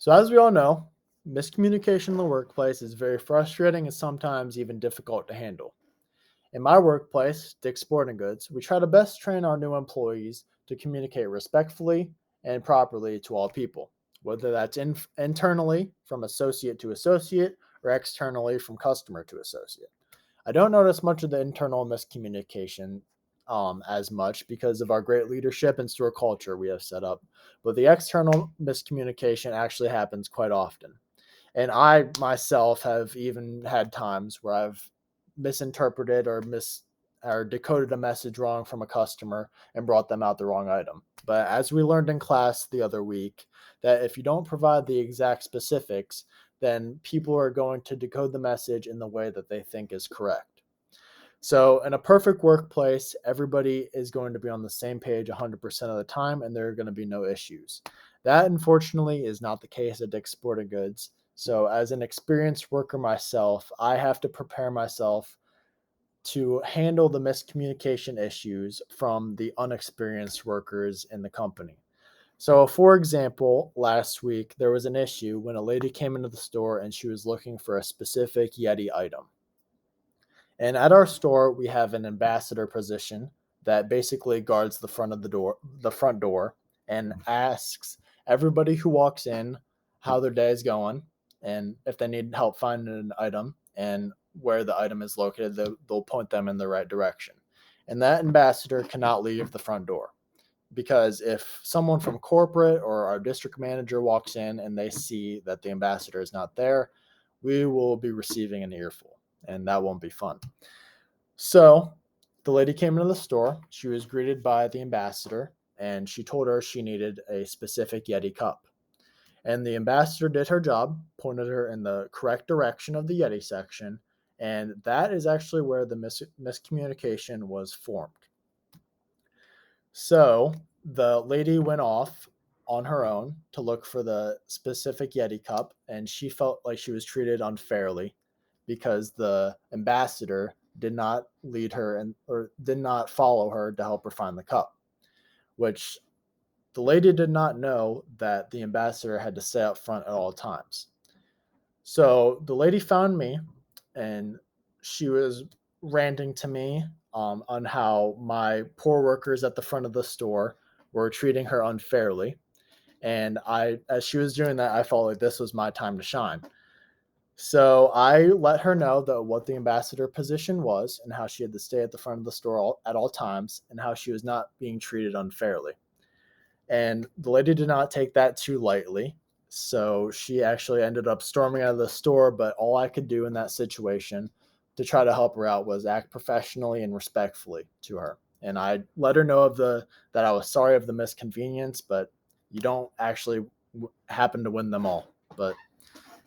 So, as we all know, miscommunication in the workplace is very frustrating and sometimes even difficult to handle. In my workplace, Dick's Sporting Goods, we try to best train our new employees to communicate respectfully and properly to all people, whether that's internally from associate to associate or externally from customer to associate. I don't notice much of the internal miscommunication as much because of our great leadership and store culture we have set up, but the external miscommunication actually happens quite often. And I myself have even had times where I've misinterpreted or decoded a message wrong from a customer and brought them out the wrong item. But as we learned in class the other week, that if you don't provide the exact specifics, then people are going to decode the message in the way that they think is correct. So, in a perfect workplace, everybody is going to be on the same page 100% of the time, and there are going to be no issues. That, unfortunately, is not the case at Dick's Sporting Goods. So, as an experienced worker myself, I have to prepare myself to handle the miscommunication issues from the unexperienced workers in the company. So, for example, last week there was an issue when a lady came into the store and she was looking for a specific Yeti item. And at our store, we have an ambassador position that basically guards the front door, and asks everybody who walks in how their day is going and if they need help finding an item and where the item is located, they'll point them in the right direction. And that ambassador cannot leave the front door because if someone from corporate or our district manager walks in and they see that the ambassador is not there, we will be receiving an earful, and that won't be fun. So the lady came into the store. She was greeted by the ambassador, and she told her she needed a specific Yeti cup. And the ambassador did her job, pointed her in the correct direction of the Yeti section, and that is actually where the miscommunication was formed. So the lady went off on her own to look for the specific Yeti cup, and she felt like she was treated unfairly because the ambassador did not lead her and or did not follow her to help her find the cup, which the lady did not know that the ambassador had to stay up front at all times. So the lady found me, and she was ranting to me on how my poor workers at the front of the store were treating her unfairly. And as she was doing that, I felt like this was my time to shine. So I let her know that what the ambassador position was and how she had to stay at the front of the store at all times and how she was not being treated unfairly. And the lady did not take that too lightly. So she actually ended up storming out of the store. But all I could do in that situation to try to help her out was act professionally and respectfully to her. And I let her know that I was sorry of the misconvenience, but you don't actually happen to win them all. But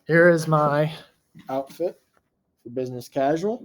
here is my outfit for business casual.